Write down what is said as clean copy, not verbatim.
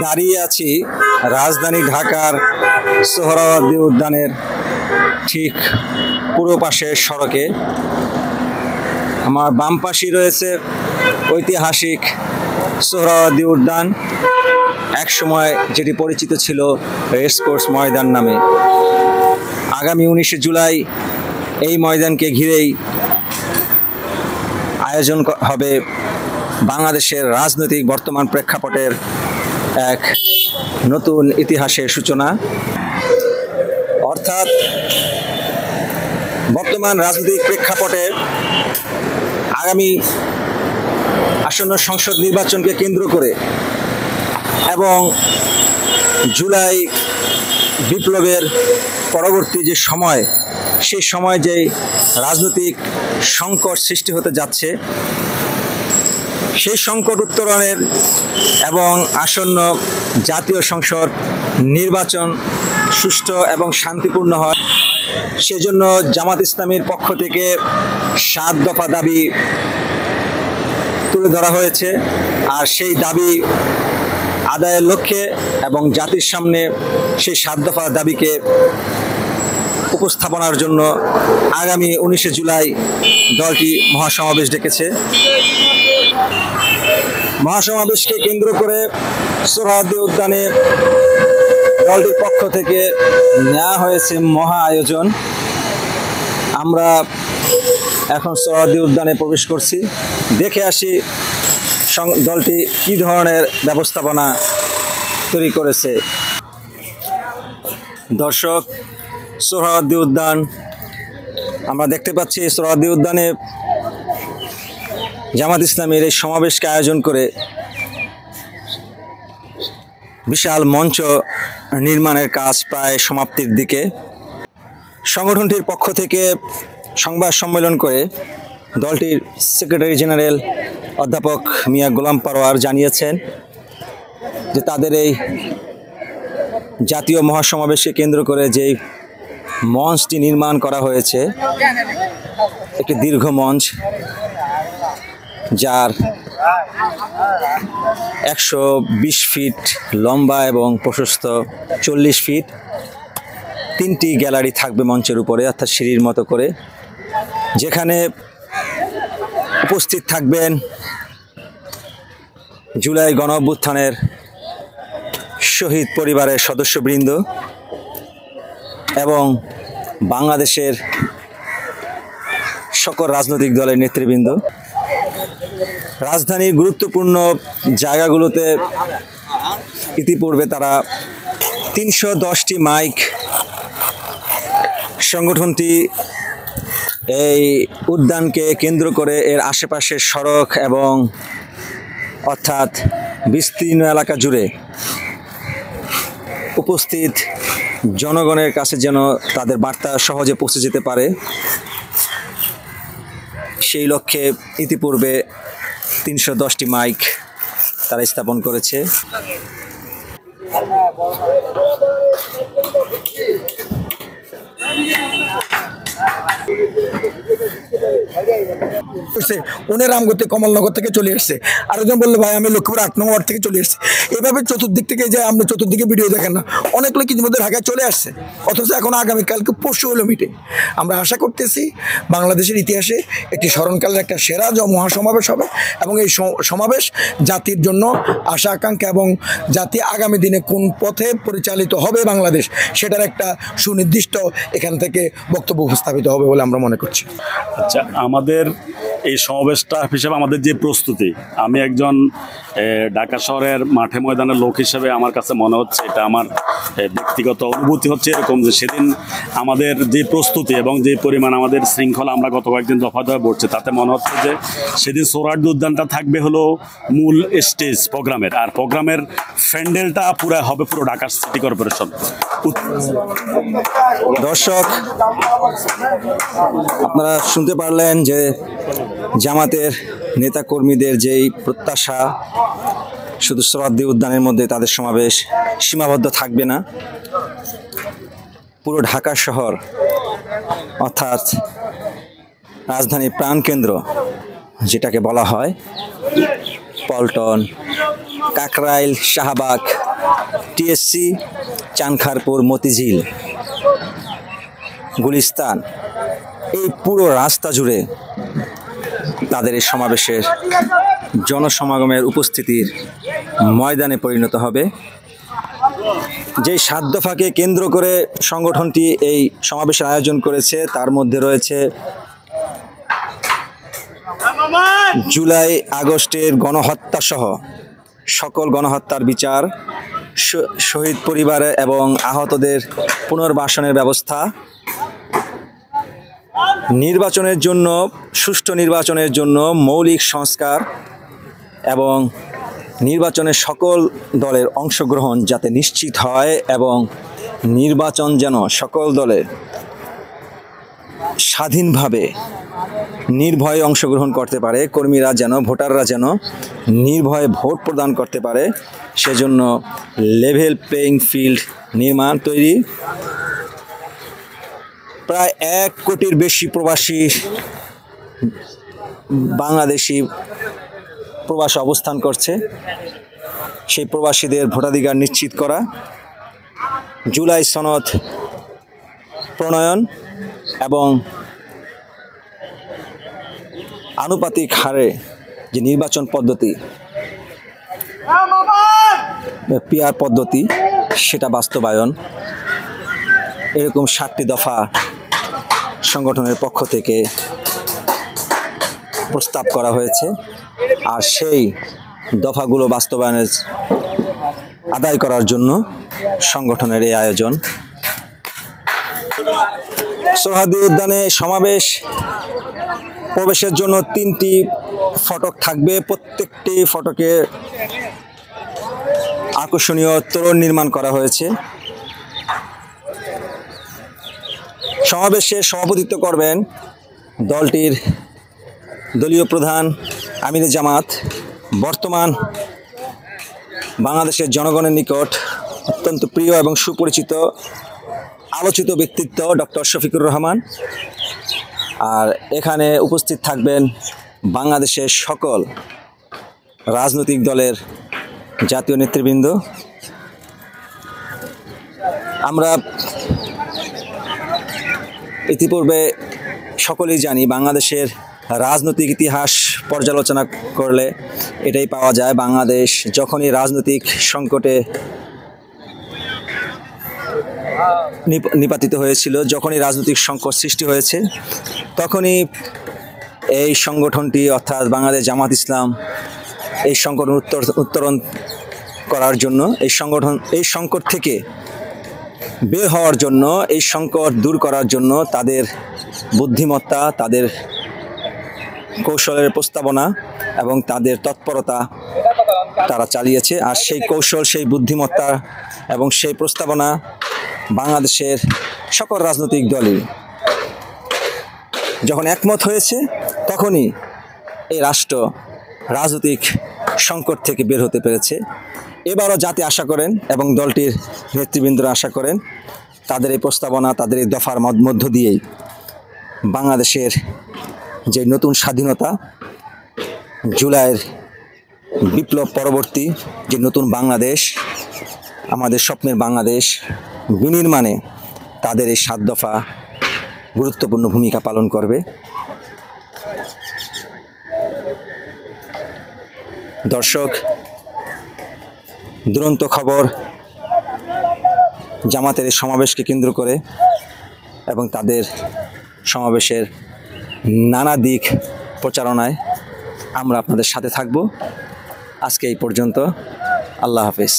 দাঁড়িয়ে আছি রাজধানী ঢাকার সোহরাওয়ার্দী উদ্যানের ঠিক পূর্ব পাশের সড়কে। আমার বাম পাশেই রয়েছে ঐতিহাসিক সোহরাওয়ার্দী উদ্যান, এক সময় যেটি পরিচিত ছিল রেসকোর্স ময়দান নামে। আগামী 19শে জুলাই এই ময়দানকে ঘিরেই আয়োজন হবে বাংলাদেশের রাজনৈতিক বর্তমান প্রেক্ষাপটের এক নতুন ইতিহাসের সূচনা। অর্থাৎ বর্তমান রাজনৈতিক প্রেক্ষাপটে আগামী আসন্ন সংসদ নির্বাচনকে কেন্দ্র করে এবং জুলাই বিপ্লবের পরবর্তী যে সময়, সেই সময় যে রাজনৈতিক সংকট সৃষ্টি হতে যাচ্ছে, সেই সংকট উত্তরণের এবং আসন্ন জাতীয় সংসদ নির্বাচন সুষ্ঠু এবং শান্তিপূর্ণ হয়, সেজন্য জামাত ইসলামীর পক্ষ থেকে 7 দফা দাবি তুলে ধরা হয়েছে। আর সেই দাবি আদায়ের লক্ষ্যে এবং জাতির সামনে সেই 7 দফা দাবিকে উপস্থাপনার জন্য আগামী 19শে জুলাই দলটি মহাসমাবেশ ডেকেছে। মহাসমাবেশকে কেন্দ্র করে সোহরাওয়ার্দী উদ্যানে দলটির পক্ষ থেকে নেওয়া হয়েছে মহা আয়োজন। আমরা এখন সোহরাওয়ার্দী উদ্যানে প্রবেশ করছি, দেখে আসি দলটি কি ধরনের ব্যবস্থাপনা তৈরি করেছে। দর্শক, সোহরাওয়ার্দী উদ্যান আমরা দেখতে পাচ্ছি। সোহরাওয়ার্দী উদ্যানে জামাত ইসলামীর এই সমাবেশকে আয়োজন করে বিশাল মঞ্চ নির্মাণের কাজ প্রায় সমাপ্তির দিকে। সংগঠনটির পক্ষ থেকে সংবাদ সম্মেলন করে দলটির সেক্রেটারি জেনারেল অধ্যাপক মিয়া গোলাম পরোয়ার জানিয়েছেন যে তাদের এই জাতীয় মহাসমাবেশকে কেন্দ্র করে যেই মঞ্চটি নির্মাণ করা হয়েছে, একটি দীর্ঘ মঞ্চ যার 120 ফিট লম্বা এবং প্রশস্ত 40 ফিট, 3টি গ্যালারি থাকবে মঞ্চের উপরে, অর্থাৎ সিঁড়ির মতো করে, যেখানে উপস্থিত থাকবেন জুলাই গণঅভ্যুত্থানের শহীদ পরিবারের সদস্যবৃন্দ এবং বাংলাদেশের সকল রাজনৈতিক দলের নেতৃবৃন্দ। রাজধানীর গুরুত্বপূর্ণ জায়গাগুলোতে ইতিপূর্বে তারা 310টি মাইক সংগঠনটি এই উদ্যানকে কেন্দ্র করে এর আশেপাশের সড়ক এবং অর্থাৎ বিস্তীর্ণ এলাকা জুড়ে উপস্থিত জনগণের কাছে যেন তাদের বার্তা সহজে পৌঁছে যেতে পারে, সেই লক্ষ্যে ইতিপূর্বে 310টি মাইক তারা স্থাপন করেছে। উনি রামগতি কমলনগর থেকে চলে এসছে, আরেকজন বললো ভাই আমি লক্ষ্মীপুর 8 নং ওয়ার্ড থেকে চলে এসেছি। এভাবে চতুর্দিক থেকে যে আমরা চতুর্দিকে ভিডিও দেখেন না, অনেক লোক ইতিমধ্যে ঢাকায় চলে আসছে, অথচ এখন আগামীকালকে পরশু হলো মিটিং। আমরা আশা করতেছি বাংলাদেশের ইতিহাসে একটি স্মরণকালের একটা সেরা মহাসমাবেশ হবে এবং এই সমাবেশ জাতির জন্য আশা আকাঙ্ক্ষা এবং জাতি আগামী দিনে কোন পথে পরিচালিত হবে বাংলাদেশ, সেটার একটা সুনির্দিষ্ট এখান থেকে বক্তব্য উপস্থাপিত হবে বলে আমরা মনে করছি। আচ্ছা, আমাদের এই সমাবেশটা হিসেবে আমাদের যে প্রস্তুতি, আমি একজন ঢাকা শহরের মাঠে ময়দানের লোক হিসেবে আমার কাছে মনে হচ্ছে, এটা আমার ব্যক্তিগত অনুভূতি হচ্ছে এরকম যে সেদিন আমাদের যে প্রস্তুতি এবং যে পরিমাণ আমাদের শৃঙ্খলা আমরা গত কয়েকদিন দফা দফা পড়ছে, তাতে মনে হচ্ছে যে সেদিন সোহরাওয়ার্দী উদ্যানটা থাকবে হলো মূল স্টেজ প্রোগ্রামের, আর প্রোগ্রামের প্যান্ডেলটা পুরো হবে পুরো ঢাকা সিটি কর্পোরেশন। দর্শক, আপনারা শুনতে পারলেন যে জামাতের নেতাকর্মীদের যেই প্রত্যাশা, শুধু সোহরাওয়ার্দী উদ্যানের মধ্যে তাদের সমাবেশ সীমাবদ্ধ থাকবে না, পুরো ঢাকা শহর অর্থাৎ রাজধানীর প্রাণকেন্দ্র যেটাকে বলা হয়, পল্টন, কাকরাইল, শাহবাগ, টিএসসি, চানখারপুর, মতিঝিল, গুলিস্তান, এই পুরো রাস্তা জুড়ে তাদের এই সমাবেশের জনসমাগমের উপস্থিতির ময়দানে পরিণত হবে। যেই 7 দফাকে কেন্দ্র করে সংগঠনটি এই সমাবেশের আয়োজন করেছে তার মধ্যে রয়েছে জুলাই আগস্টের গণহত্যা সহ সকল গণহত্যার বিচার, শহীদ পরিবার এবং আহতদের পুনর্বাসনের ব্যবস্থা, নির্বাচনের জন্য সুষ্ঠু নির্বাচনের জন্য মৌলিক সংস্কার এবং নির্বাচনের সকল দলের অংশগ্রহণ যাতে নিশ্চিত হয় এবং নির্বাচন যেন সকল দলে স্বাধীনভাবে নির্ভয়ে অংশগ্রহণ করতে পারে, কর্মীরা যেন, ভোটাররা যেন নির্ভয়ে ভোট প্রদান করতে পারে, সেজন্য লেভেল প্লেইং ফিল্ড নির্মাণ তৈরি। প্রায় 1 কোটির বেশি প্রবাসী বাংলাদেশি প্রবাসে অবস্থান করছে, সেই প্রবাসীদের ভোটাধিকার নিশ্চিত করা, জুলাই সনদ প্রণয়ন এবং আনুপাতিক হারে যে নির্বাচন পদ্ধতি, পিআর পদ্ধতি, সেটা বাস্তবায়ন, এরকম 7টি দফা সংগঠনের পক্ষ থেকে প্রস্তাব করা হয়েছে। আর সেই দফাগুলো বাস্তবায়নের আদায় করার জন্য সংগঠনের এই আয়োজন। সোহরাওয়ার্দী উদ্যানে সমাবেশ প্রবেশের জন্য 3টি ফটক থাকবে। প্রত্যেকটি ফটকে আকর্ষণীয় তোরণ নির্মাণ করা হয়েছে। সমাবেশে সভাপতিত্ব করবেন দলটির দলীয় প্রধান আমিরে জামাত, বর্তমান বাংলাদেশের জনগণের নিকট অত্যন্ত প্রিয় এবং সুপরিচিত আলোচিত ব্যক্তিত্ব ডক্টর শফিকুর রহমান। আর এখানে উপস্থিত থাকবেন বাংলাদেশের সকল রাজনৈতিক দলের জাতীয় নেতৃবৃন্দ। আমরা ইতিপূর্বে সকলেই জানি, বাংলাদেশের রাজনৈতিক ইতিহাস পর্যালোচনা করলে এটাই পাওয়া যায়, বাংলাদেশ যখনই রাজনৈতিক সংকটে নিপাতিত হয়েছিল, যখনই রাজনৈতিক সংকট সৃষ্টি হয়েছে, তখনই এই সংগঠনটি অর্থাৎ বাংলাদেশ জামাত ইসলাম এই সংগঠন উত্তরণ করার জন্য, এই সংকট থেকে বের হওয়ার জন্য, এই সংকট দূর করার জন্য তাদের বুদ্ধিমত্তা, তাদের কৌশলের প্রস্তাবনা এবং তাদের তৎপরতা তারা চালিয়েছে। আর সেই কৌশল, সেই বুদ্ধিমত্তা এবং সেই প্রস্তাবনা বাংলাদেশের সকল রাজনৈতিক দলই যখন একমত হয়েছে, তখনই এই রাষ্ট্র রাজনৈতিক সংকট থেকে বের হতে পেরেছে। এবারও জাতি আশা করেন এবং দলটির নেতৃবৃন্দরা আশা করেন, তাদের এই প্রস্তাবনা, তাদের এই দফার মধ্য দিয়েই বাংলাদেশের যে নতুন স্বাধীনতা, জুলাইয়ের বিপ্লব পরবর্তী যে নতুন বাংলাদেশ, আমাদের স্বপ্নের বাংলাদেশ বিনির্মাণে তাদের এই 7 দফা গুরুত্বপূর্ণ ভূমিকা পালন করবে। দর্শক, দুরন্ত খবর জামাতের এই সমাবেশকে কেন্দ্র করে এবং তাদের সমাবেশের নানা দিক প্রচারণায় আমরা আপনাদের সাথে থাকব। আজকে এই পর্যন্ত। আল্লাহ হাফেজ।